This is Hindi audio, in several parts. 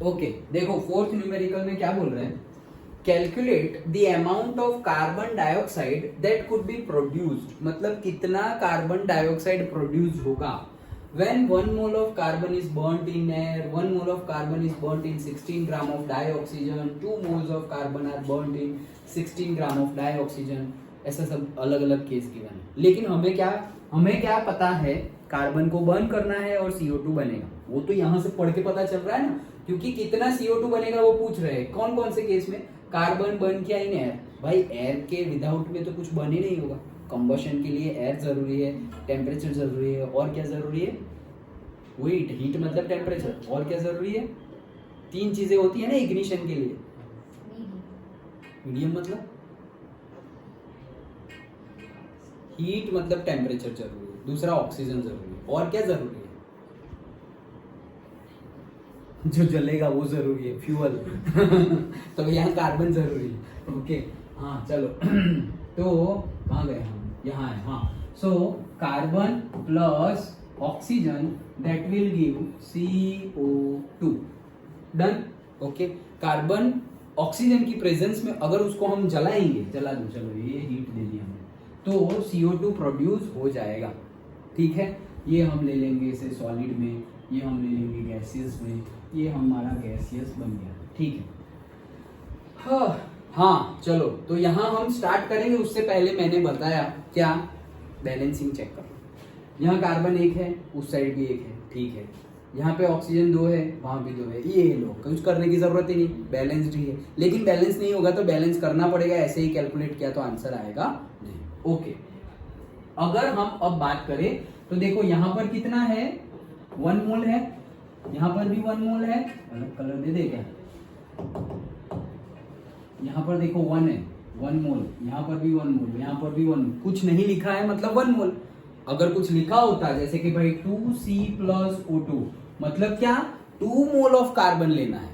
ओके देखो फोर्थ न्यूमेरिकल में क्या बोल रहे हैं, calculate the amount of carbon dioxide that could be produced, मतलब कितना कार्बन डाइऑक्साइड प्रोड्यूस होगा when 1 mole of carbon is burnt in air, 1 mole of carbon is burnt in 16 gram of dioxygen, 2 moles of carbon are burnt in 16 gram of dioxygen, ऐसा सब अलग अलग केस गिवन है। लेकिन हमें क्या पता है, कार्बन को बर्न करना है और CO2 बनेगा, वो तो यहाँ से पढ़ के पता चल रहा है ना, क्योंकि कितना CO2 बनेगा वो पूछ रहे हैं। कौन कौन से केस में कार्बन बर्न किया इन एयर, भाई एयर के विदाउट में तो कुछ बन ही नहीं होगा। कंबशन के लिए एयर जरूरी है, टेम्परेचर जरूरी है, और क्या जरूरी है, हीट मतलब टेम्परेचर, और क्या जरूरी है, 3 चीजें होती है ना इग्निशन के लिए। मीडियम मतलब हीट मतलब टेम्परेचर जरूरी है, दूसरा ऑक्सीजन जरूरी है, और क्या जरूरी है, जो जलेगा वो जरूरी है, फ्यूअल। तो यहाँ कार्बन जरूरी है। ओके हाँ चलो। तो कहाँ गए हम, यहाँ है हाँ। So carbon plus oxygen that will give CO2, done. Okay carbon oxygen की प्रेजेंस में अगर उसको हम जलाएंगे, जला दो, चलो ये हीट दे दी हमने, तो CO2 प्रोड्यूस हो जाएगा। ठीक है, ये हम ले लेंगे इसे सॉलिड में, ये हम ले लेंगे गैसियस में, ये हमारा गैसियस बन गया। ठीक है हाँ चलो, तो यहाँ हम स्टार्ट करेंगे। उससे पहले मैंने बताया क्या, बैलेंसिंग चेक करो। यहाँ कार्बन 1 है, उस साइड भी 1 है, ठीक है। यहाँ पे ऑक्सीजन 2 है, वहां भी 2 है, ये लो, कुछ करने की जरूरत ही नहीं, बैलेंस्ड ही है। लेकिन बैलेंस नहीं होगा तो बैलेंस करना पड़ेगा, ऐसे ही कैलकुलेट किया तो आंसर आएगा नहीं। ओके अगर हम अब बात करें तो देखो यहाँ पर कितना है, 1 मोल है, यहाँ पर भी 1 मोल है, अलग कलर दे दे क्या, यहाँ पर देखो 1 है, 1 मोल, यहाँ पर भी 1 मोल, यहाँ पर भी 1, कुछ नहीं लिखा है मतलब 1 मोल। अगर कुछ लिखा होता जैसे कि भाई 2C + O2, मतलब क्या, 2 मोल ऑफ कार्बन लेना है,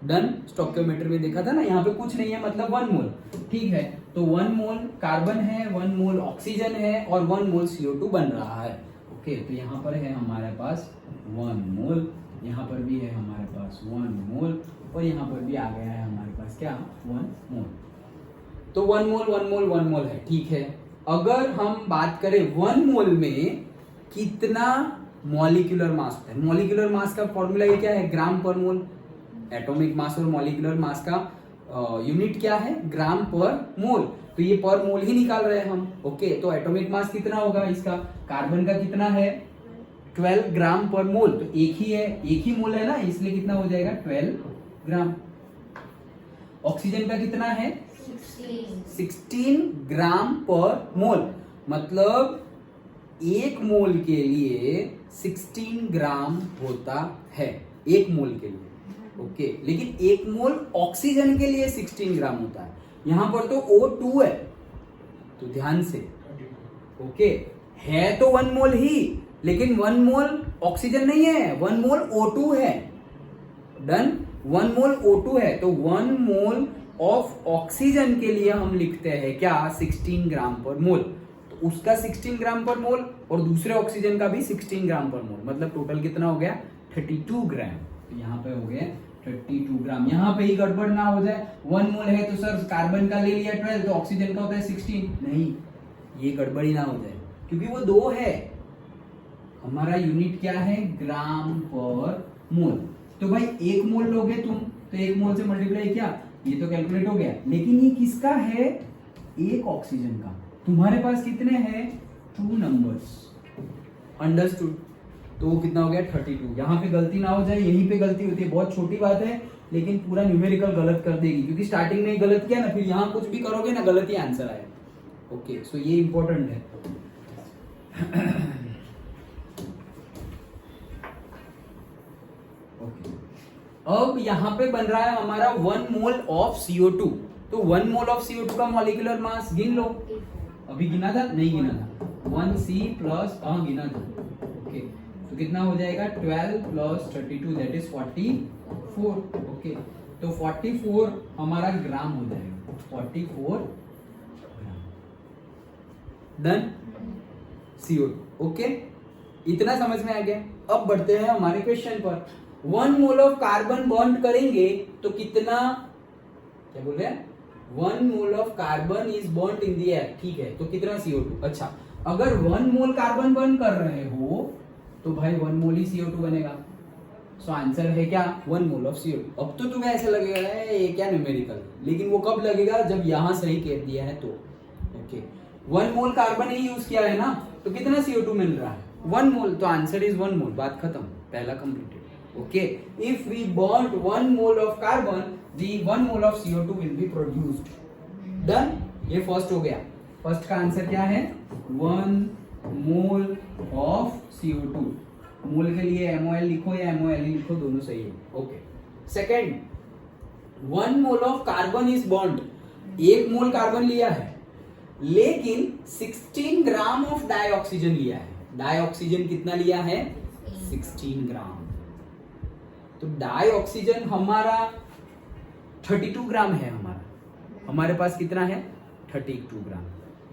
डन। स्टोइकियोमेट्री में देखा था ना, यहाँ पे कुछ नहीं है मतलब 1 मोल। ठीक है, तो 1 मोल कार्बन है, 1 मोल ऑक्सीजन है, और 1 मोल CO2 बन रहा है। ओके तो यहाँ पर है हमारे पास 1 मोल, यहाँ पर भी है हमारे पास 1 मोल, और यहाँ पर भी आ गया है हमारे पास क्या, 1 मोल। तो 1 मोल 1 मोल 1 मोल है, ठीक है। अगर हम बात करें 1 मोल में कितना मॉलिक्यूलर मास होता है, मॉलिक्यूलर मास का फॉर्मूला ये क्या है, ग्राम पर मोल। एटॉमिक मास और मॉलिक्यूलर मास का यूनिट क्या है, ग्राम पर मोल, तो ये पर मोल ही निकाल रहे हैं हम। ओके तो एटॉमिक मास कितना होगा इसका, कार्बन का कितना है 12 ग्राम पर मोल, तो एक ही है, एक ही मोल है ना, इसलिए कितना हो जाएगा 12 ग्राम। ऑक्सीजन का कितना है 16 ग्राम पर मोल, मतलब 1 मोल के लिए 16 ग्राम होता है, 1 मोल के लिए। ओके लेकिन 1 मोल ऑक्सीजन के लिए 16 ग्राम होता है, यहां पर तो O2 है, तो ध्यान से। ओके है तो 1 मोल ही, लेकिन 1 मोल ऑक्सीजन नहीं है, 1 मोल O2 है, डन। 1 मोल O2 है, तो 1 मोल ऑफ ऑक्सीजन के लिए हम लिखते हैं क्या, 16 ग्राम पर मोल। तो उसका 16 ग्राम पर मोल और दूसरे ऑक्सीजन का भी 16 ग्राम पर मोल, मतलब टोटल कितना हो गया 32 ग्राम। यहाँ पे हो गया 32 ग्राम। यहाँ पे ही गड़बड़ ना हो जाए, 1 मोल है तो सर कार्बन का ले लिया 12, तो ऑक्सीजन का होता है 16, नहीं, ये गड़बड़ी ना हो जाए, क्योंकि वो 2 है। हमारा यूनिट क्या है, ग्राम पर मोल। तो भाई 1 मोल लोगे तुम, तो 1 मोल से मल्टीप्लाई किया, ये तो कैलकुलेट हो गया। लेकिन ये किसका है, एक ऑक्सीजन का। तुम्हारे पास कितने हैं, 2 नंबर्स, अंडरस्टूड। तो वो कितना हो गया 32। यहाँ पे गलती ना हो जाए, यहीं पे गलती होती है, बहुत छोटी बात है, लेकिन पूरा न्यूमेरिकल गलत कर देगी, क्योंकि स्टार्टिंग में गलत किया ना, फिर यहाँ कुछ भी करोगे ना गलत ही आंसर आएगा। ओके सो ये इंपॉर्टेंट है। ओके अब यहाँ पे बन रहा है हमारा 1 मोल ऑफ CO2, तो 1 मोल ऑफ CO2 का मॉलिक्यूलर मास गिन लो। अभी गिना था, नहीं गिना था, 1C प्लस गिना था। ओके तो कितना हो जाएगा 12 प्लस 32 दैट इज 44। ओके तो 44 हमारा ग्राम हो जाएगा, 44 ग्राम, डन। CO2। ओके इतना समझ में आ गया। अब बढ़ते हैं हमारे क्वेश्चन पर। 1 मोल ऑफ कार्बन बॉन्ड करेंगे तो कितना, क्या बोल रहे हैं, 1 mole of carbon is bond in the air, ठीक है, तो कितना CO2। अच्छा, अगर 1 मोल कार्बन बर्न कर रहे हो तो भाई 1 मोल ही CO2 बनेगा। सो आंसर है क्या, 1 मोल ऑफ CO2। अब तो तुम्हें ऐसा लगेगा ये क्या न्यूमेरिकल, लेकिन वो कब लगेगा जब यहां सही कह दिया है तो। ओके, 1 मोल कार्बन ही यूज किया है ना, तो कितना CO2 मिल रहा है, 1 मोल, तो आंसर इज 1 मोल, बात खत्म, पहला completed. Okay, if we bond 1 mole of carbon, the 1 mole of CO2 will be produced. Done, ये फर्स्ट हो गया। फर्स्ट का आंसर क्या है, 1 मोल ऑफ CO2। मोल के लिए MOL लिखो या MOL लिखो, दोनों सही है। Okay, second, 1 mole of carbon is bond, 1 mole carbon लिया है लेकिन 16 ग्राम ऑफ डाइऑक्सीजन लिया है। डाइऑक्सीजन कितना लिया है, 16 ग्राम। तो डाइऑक्सीजन हमारा 32 ग्राम है, हमारे पास कितना है, 32 ग्राम,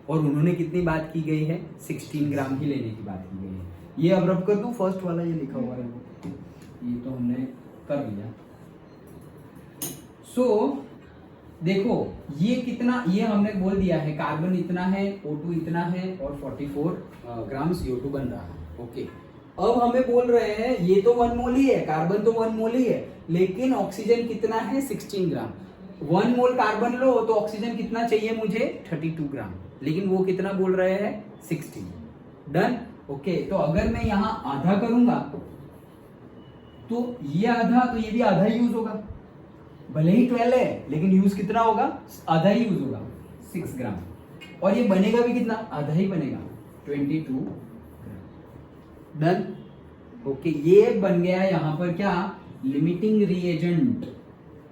और उन्होंने कितनी बात की गई है, 16 ग्राम ही लेने की बात की गई है। ये अब रब कर दूं, फर्स्ट वाला ये लिखा हुआ है वो, ये तो हमने कर लिया। सो देखो ये कितना, ये हमने बोल दिया है, कार्बन इतना है, O2 इतना है, और 44 ग्राम CO2 बन रहा है। ओके, अब हमें बोल रहे हैं ये तो 1 मोल ही है, कार्बन तो 1 मोल ही है, लेकिन ऑक्सीजन कितना है, 16 ग्राम। 1 मोल कार्बन लो तो ऑक्सीजन कितना चाहिए मुझे, 32 ग्राम, लेकिन वो कितना बोल रहे हैं, 16। डन। ओके, तो अगर मैं यहां आधा करूंगा तो ये आधा, तो ये भी आधा ही यूज होगा, भले ही 12 है लेकिन यूज कितना होगा, आधा ही यूज होगा, 6 ग्राम, और ये बनेगा भी कितना, आधा ही बनेगा, 22 ग्राम। डन। ओके, ये बन गया यहां पर क्या, लिमिटिंग रिएजेंट।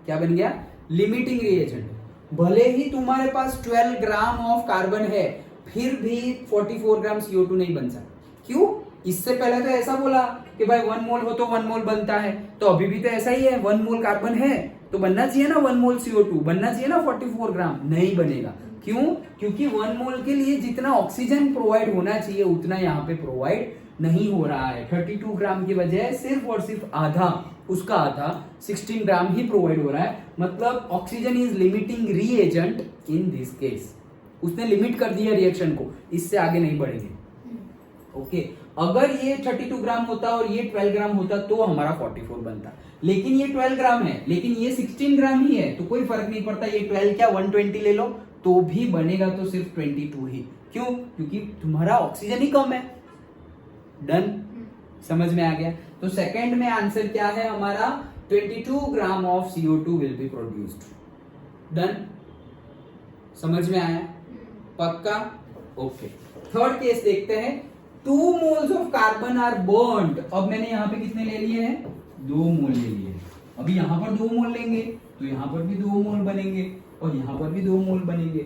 क्या बन गया, लिमिटिंग रिएजेंट। भले ही तुम्हारे पास 12 ग्राम ऑफ कार्बन है, फिर भी 44 ग्राम CO2 नहीं बन सकता। क्यों, इससे पहले तो ऐसा बोला कि भाई 1 मोल हो तो 1 मोल बनता है, तो अभी भी तो ऐसा ही है, 1 मोल कार्बन है तो बनना चाहिए ना 1 मोल CO2, बनना चाहिए ना 44 ग्राम, नहीं बनेगा। क्यों, क्योंकि 1 मोल के लिए जितना ऑक्सीजन प्रोवाइड होना चाहिए उतना यहाँ पे प्रोवाइड नहीं हो रहा है। 32 ग्राम की बजाय सिर्फ और सिर्फ आधा, उसका आधा 16 ग्राम ही प्रोवाइड हो रहा है। मतलब oxygen is limiting reagent in this case, उसने लिमिट कर दिया रिएक्शन को, इससे आगे नहीं बढ़ेंगे। ओके, अगर ये 32 ग्राम होता और ये 12 ग्राम होता तो हमारा 44 बनता, लेकिन ये 12 ग्राम है लेकिन ये 16 ग्राम ही है, तो कोई फर्क नहीं पड़ता, ये 12 क्या 120 ले लो तो भी बनेगा, तो सिर्फ 22 ही। क्यों, क्योंकि तुम्हारा ऑक्सीजन ही कम है। डन, समझ में आ गया। तो सेकंड में आंसर क्या है हमारा, 22 gram of CO2 will be produced. Done, समझ में आया, पक्का। ओके, थर्ड केस देखते हैं। 2 moles of carbon are burned. अब मैंने यहाँ पे कितने ले लिए हैं, 2 मोल ले लिए। अभी यहाँ पर 2 मोल लेंगे तो यहाँ पर भी 2 मोल बनेंगे और यहाँ पर भी 2 मोल बनेंगे।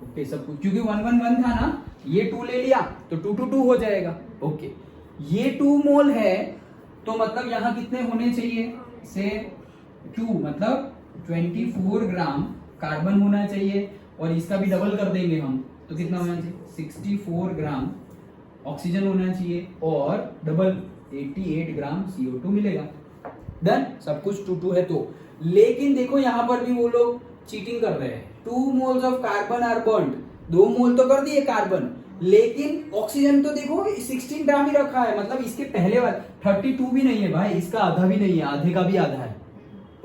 ओके, सब कुछ क्योंकि 1 1 1 था ना, ये 2 ले लिया तो 2 2 2 हो जाएगा। ओके, ये 2 मोल है तो मतलब यहाँ कितने होने चाहिए, से 2 मतलब 24 ग्राम कार्बन होना चाहिए, और इसका भी डबल कर देंगे हम तो कितना होना चाहिए, 64 ग्राम ऑक्सीजन होना चाहिए, और डबल 88 ग्राम CO2 मिलेगा। डन, सब कुछ 2 2 है तो। लेकिन देखो यहाँ पर भी वो लोग चीटिंग कर रहे हैं। 2 moles of carbon are burned, 2 mole तो कर दिए कार्बन, लेकिन ऑक्सीजन तो देखो 16 ग्राम ही रखा है, मतलब इसके पहले वाला 32 भी नहीं है भाई, इसका आधा भी नहीं है, आधे का भी आधा है।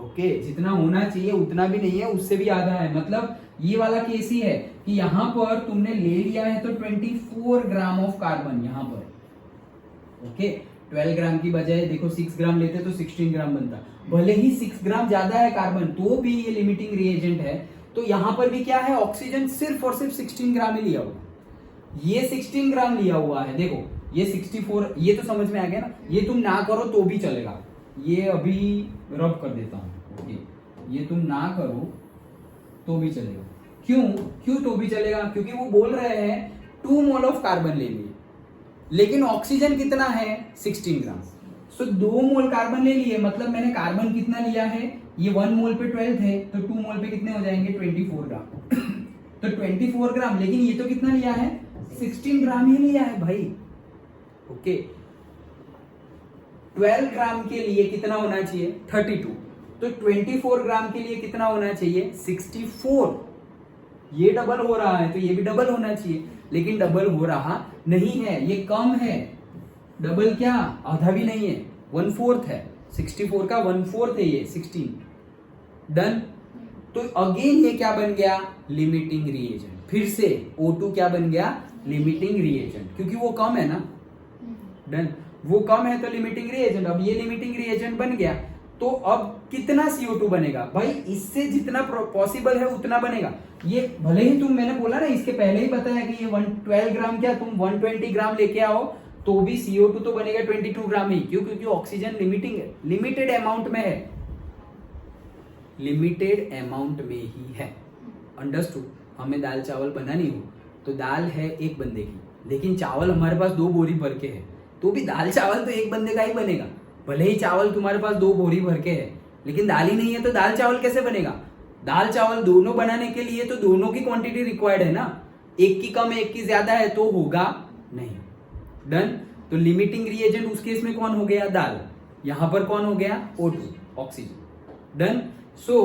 ओके, जितना होना चाहिए उतना भी नहीं है, उससे भी आधा है। मतलब ये वाला केस ही है कि यहाँ पर तुमने ले लिया है तो 24 ग्राम ऑफ कार्बन यहाँ पर। ओके, 12 ग्राम की बजाय देखो 6 ग्राम लेते तो 16 ग्राम बनता, भले ही 6 ग्राम ज्यादा है कार्बन तो भी ये लिमिटिंग रिएजेंट है। तो यहाँ पर भी क्या है, ऑक्सीजन सिर्फ और सिर्फ 16 ग्राम ही लिया हुआ, ये 16 ग्राम लिया हुआ है। देखो ये 64, ये तो समझ में आ गया ना, ये तुम ना करो तो भी चलेगा, ये अभी रब कर देता हूं। ओके, ये तुम ना करो तो भी चलेगा। क्यों, क्यों तो भी चलेगा, क्योंकि वो बोल रहे हैं 2 मोल ऑफ कार्बन ले लिए, लेकिन ऑक्सीजन कितना है 16 ग्राम। सो 2 मोल कार्बन ले लिए, मतलब मैंने कार्बन कितना लिया है, ये 1 मोल पे 12 थे तो 2 मोल पे कितने हो जाएंगे 24 ग्राम तो 24 ग्राम, लेकिन ये तो कितना लिया है 16 ग्राम ही लिया है भाई। ओके, 12 ग्राम के लिए कितना होना चाहिए 32, तो 24 ग्राम के लिए कितना होना चाहिए 64। ये डबल हो रहा है तो ये भी डबल होना चाहिए, लेकिन डबल हो रहा नहीं है, ये कम है। डबल क्या, आधा भी नहीं है, 1/4 है। 64 का 1/4 है ये 16। डन। तो अगेन ये क्या बन गया, लिमिटिंग रिएजेंट। फिर से O2 क्या बन गया, लिमिटिंग रिएजेंट, क्योंकि वो कम है ना। डन, वो कम है तो लिमिटिंग रिएजेंट। अब ये लिमिटिंग रिएजेंट बन गया, तो अब कितना CO2 बनेगा भाई, इससे जितना पॉसिबल है उतना बनेगा। ये भले ही तुम, मैंने बोला ना इसके पहले ही बताया कि ये 112 ग्राम क्या, तुम 120 ग्राम लेके आओ तो भी CO2 तो बनेगा 22 ग्राम ही। क्यों, क्योंकि ऑक्सीजन लिमिटिंग है, लिमिटेड अमाउंट में है, लिमिटेड अमाउंट में ही है। अंडरस्टूड। हमें दाल चावल बनानी हो तो दाल है एक बंदे की, लेकिन चावल हमारे पास 2 बोरी भर के है, तो भी दाल चावल तो एक बंदे का ही बनेगा। भले ही चावल तुम्हारे पास 2 बोरी भर के है, लेकिन दाल ही नहीं है तो दाल चावल कैसे बनेगा। दाल चावल दोनों बनाने के लिए तो दोनों की क्वांटिटी रिक्वायर्ड है ना, एक की कम एक की ज्यादा है तो होगा नहीं। डन। तो लिमिटिंग रिएजेंट उस केस में कौन हो गया, दाल। यहां पर कौन हो गया, O2, ऑक्सीजन। डन। सो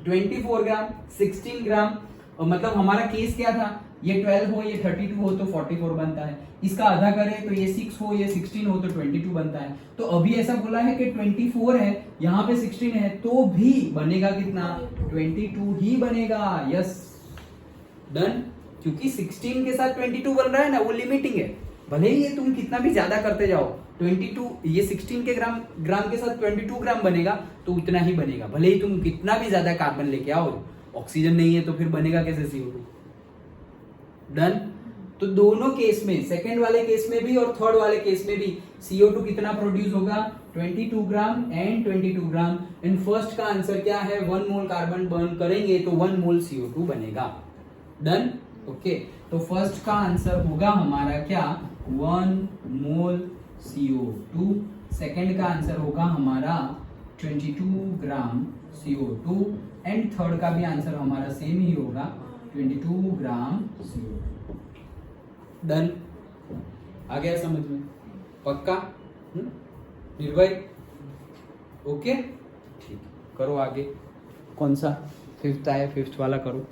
24 ग्राम 16 ग्राम, और मतलब हमारा केस क्या था, ये 12 हो ये 32 हो तो 44 बनता है, इसका आधा करें तो ये 6 हो ये 16 हो तो 22 बनता है। तो अभी ऐसा बोला है कि 24 है, यहाँ पे 16 है, तो भी बनेगा कितना, 22 ही बनेगा। Yes, done. क्योंकि 16 के साथ 22 बन रहा है ना, वो लिमिटिंग है। भले ही ये तुम कितना भी ज्यादा करते जाओ, 22 ये 16 के ग्राम के साथ 22 ग्राम बनेगा तो उतना ही बनेगा। भले ही तुम कितना भी ज्यादा कार्बन लेके आओ, ऑक्सीजन नहीं है तो फिर बनेगा कैसे CO2। डन। तो दोनों केस में, सेकेंड वाले केस में भी और थर्ड वाले केस में भी CO2 कितना प्रोड्यूस होगा, 22 gram and 22 gram. In first का आंसर क्या है, 1 मोल कार्बन बर्न करेंगे तो 1 मोल CO2 बनेगा। डन। ओके, तो फर्स्ट का आंसर होगा हमारा क्या, 1 मोल CO2। सेकेंड का आंसर होगा हमारा 22 ग्राम CO2 एंड थर्ड का भी आंसर हमारा सेम ही होगा, 22 ग्राम CO2। डन। आ गया समझ में, पक्का, निर्भय। ओके, ठीक, करो आगे। कौन सा, 5th आया, 5th वाला करो।